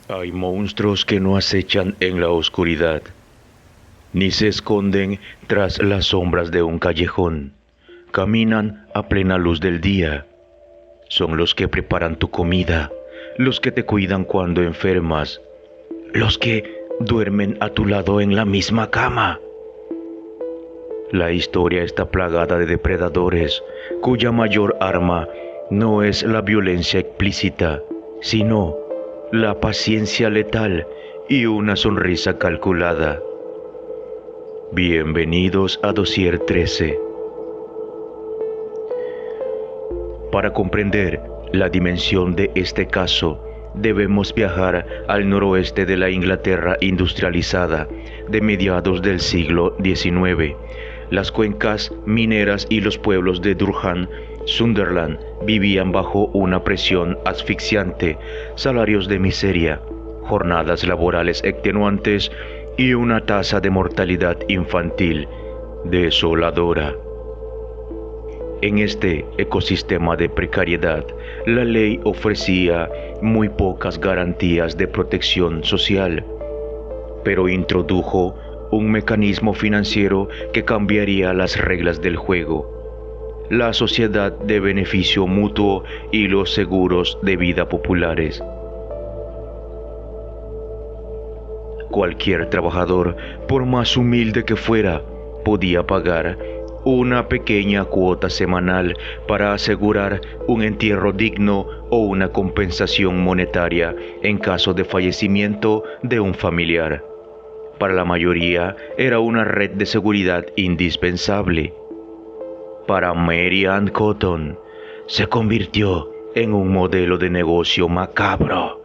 Hay monstruos que no acechan en la oscuridad, ni se esconden tras las sombras de un callejón. Caminan a plena luz del día. Son los que preparan tu comida, los que te cuidan cuando enfermas, los que duermen a tu lado en la misma cama. La historia está plagada de depredadores cuya mayor arma no es la violencia explícita, sino la paciencia letal y una sonrisa calculada. Bienvenidos a Dossier 13. Para comprender la dimensión de este caso, debemos viajar al noroeste de la Inglaterra industrializada de mediados del siglo XIX. Las cuencas mineras y los pueblos de Durham, Sunderland, vivían bajo una presión asfixiante, salarios de miseria, jornadas laborales extenuantes y una tasa de mortalidad infantil desoladora. En este ecosistema de precariedad, la ley ofrecía muy pocas garantías de protección social, pero introdujo un mecanismo financiero que cambiaría las reglas del juego: la sociedad de beneficio mutuo y los seguros de vida populares. Cualquier trabajador, por más humilde que fuera, podía pagar una pequeña cuota semanal para asegurar un entierro digno o una compensación monetaria en caso de fallecimiento de un familiar. Para la mayoría era una red de seguridad indispensable. Para Mary Ann Cotton se convirtió en un modelo de negocio macabro.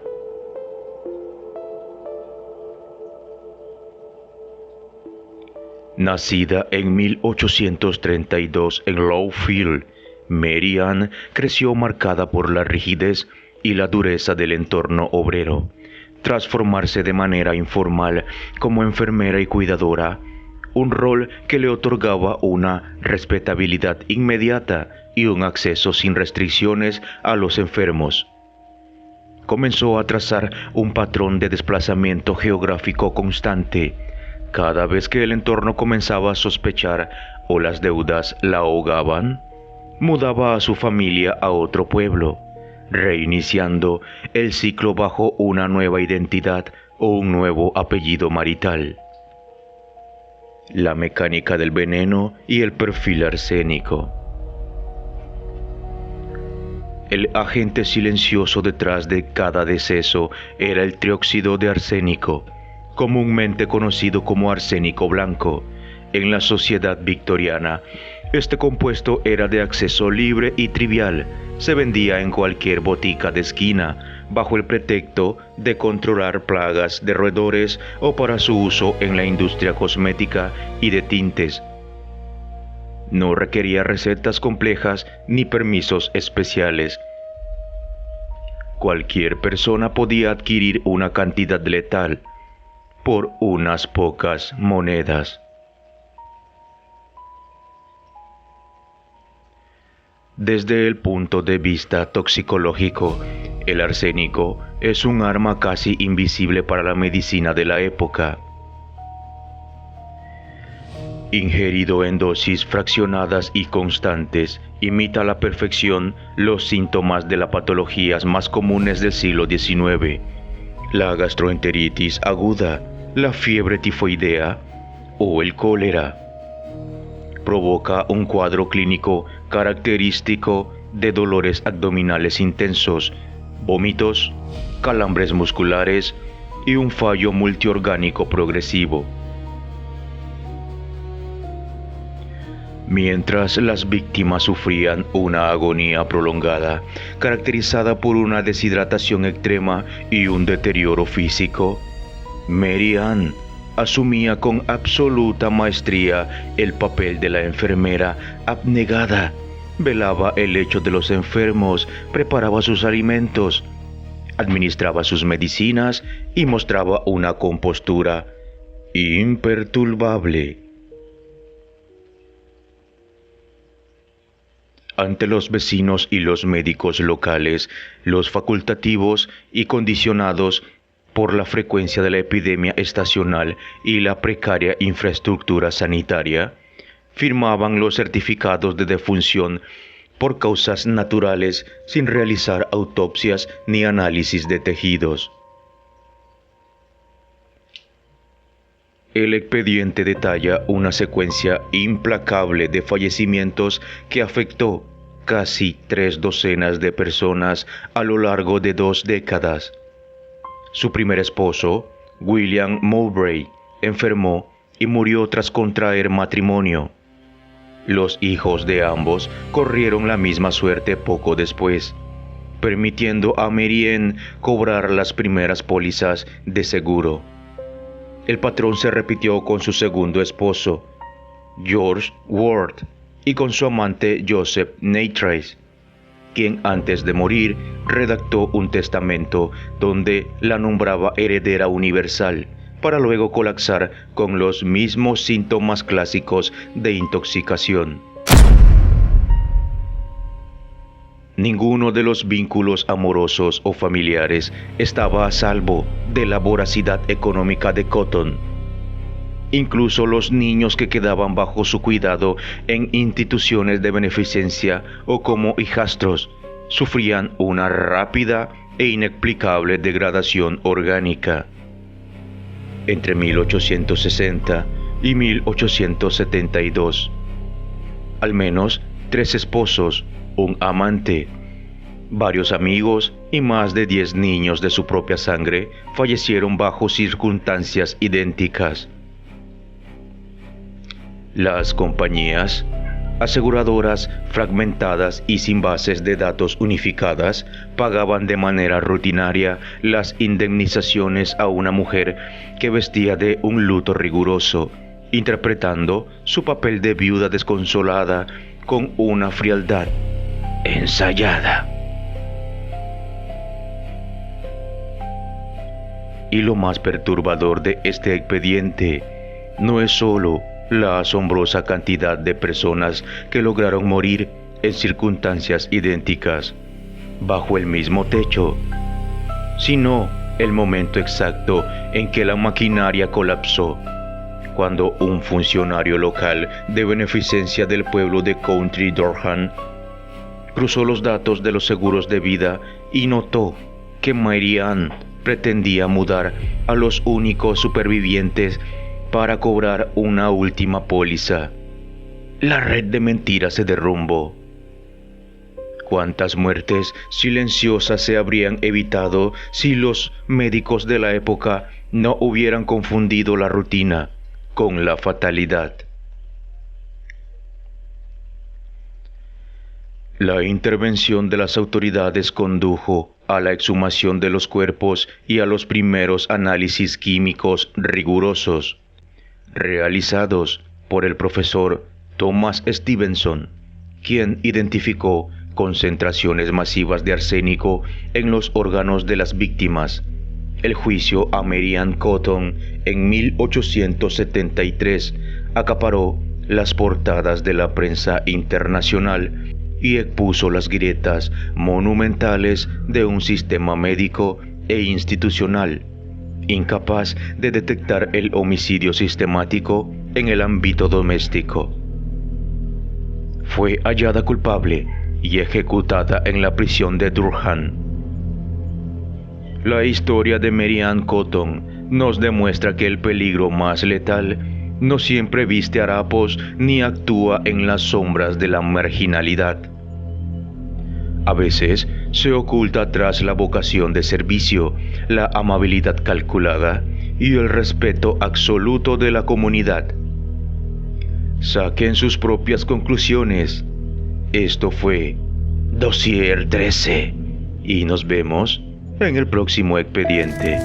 Nacida en 1832 en Lowfield, Mary Ann creció marcada por la rigidez y la dureza del entorno obrero. Tras formarse de manera informal como enfermera y cuidadora, un rol que le otorgaba una respetabilidad inmediata y un acceso sin restricciones a los enfermos, comenzó a trazar un patrón de desplazamiento geográfico constante. Cada vez que el entorno comenzaba a sospechar o las deudas la ahogaban, mudaba a su familia a otro pueblo, reiniciando el ciclo bajo una nueva identidad o un nuevo apellido marital. La mecánica del veneno y el perfil arsénico. El agente silencioso detrás de cada deceso era el trióxido de arsénico, comúnmente conocido como arsénico blanco. En la sociedad victoriana, este compuesto era de acceso libre y trivial. Se vendía en cualquier botica de esquina, bajo el pretexto de controlar plagas de roedores o para su uso en la industria cosmética y de tintes. No requería recetas complejas ni permisos especiales. Cualquier persona podía adquirir una cantidad letal por unas pocas monedas. Desde el punto de vista toxicológico, el arsénico es un arma casi invisible para la medicina de la época. Ingerido en dosis fraccionadas y constantes, imita a la perfección los síntomas de las patologías más comunes del siglo XIX: la gastroenteritis aguda, la fiebre tifoidea o el cólera. Provoca un cuadro clínico característico de dolores abdominales intensos, vómitos, calambres musculares y un fallo multiorgánico progresivo. Mientras las víctimas sufrían una agonía prolongada, caracterizada por una deshidratación extrema y un deterioro físico, Mary Ann asumía con absoluta maestría el papel de la enfermera abnegada. Velaba el lecho de los enfermos, preparaba sus alimentos, administraba sus medicinas y mostraba una compostura imperturbable. Ante los vecinos y los médicos locales, los facultativos y condicionados por la frecuencia de la epidemia estacional y la precaria infraestructura sanitaria, firmaban los certificados de defunción por causas naturales sin realizar autopsias ni análisis de tejidos. El expediente detalla una secuencia implacable de fallecimientos que afectó casi 3 docenas de personas a lo largo de 2 décadas. Su primer esposo, William Mowbray, enfermó y murió tras contraer matrimonio. Los hijos de ambos corrieron la misma suerte poco después, permitiendo a Mary Ann cobrar las primeras pólizas de seguro. El patrón se repitió con su segundo esposo, George Ward, y con su amante Joseph Nattrass, quien antes de morir redactó un testamento donde la nombraba heredera universal, para luego colapsar con los mismos síntomas clásicos de intoxicación. Ninguno de los vínculos amorosos o familiares estaba a salvo de la voracidad económica de Cotton. Incluso los niños que quedaban bajo su cuidado en instituciones de beneficencia o como hijastros sufrían una rápida e inexplicable degradación orgánica. Entre 1860 y 1872, al menos 3 esposos, un amante, varios amigos y más de 10 niños de su propia sangre fallecieron bajo circunstancias idénticas. Las compañías aseguradoras fragmentadas y sin bases de datos unificadas pagaban de manera rutinaria las indemnizaciones a una mujer que vestía de un luto riguroso, interpretando su papel de viuda desconsolada con una frialdad ensayada. Y lo más perturbador de este expediente no es solo la asombrosa cantidad de personas que lograron morir en circunstancias idénticas, bajo el mismo techo, sino el momento exacto en que la maquinaria colapsó, cuando un funcionario local de beneficencia del pueblo de County Durham cruzó los datos de los seguros de vida y notó que Mary Ann pretendía mudar a los únicos supervivientes para cobrar una última póliza. La red de mentiras se derrumbó. ¿Cuántas muertes silenciosas se habrían evitado si los médicos de la época no hubieran confundido la rutina con la fatalidad? La intervención de las autoridades condujo a la exhumación de los cuerpos y a los primeros análisis químicos rigurosos, realizados por el profesor Thomas Stevenson, quien identificó concentraciones masivas de arsénico en los órganos de las víctimas. El juicio a Mary Ann Cotton en 1873 acaparó las portadas de la prensa internacional y expuso las grietas monumentales de un sistema médico e institucional incapaz de detectar el homicidio sistemático en el ámbito doméstico. Fue hallada culpable y ejecutada en la prisión de Durham. La historia de Mary Ann Cotton nos demuestra que el peligro más letal no siempre viste harapos ni actúa en las sombras de la marginalidad. A veces se oculta tras la vocación de servicio, la amabilidad calculada y el respeto absoluto de la comunidad. Saquen sus propias conclusiones. Esto fue Dossier 13 y nos vemos en el próximo expediente.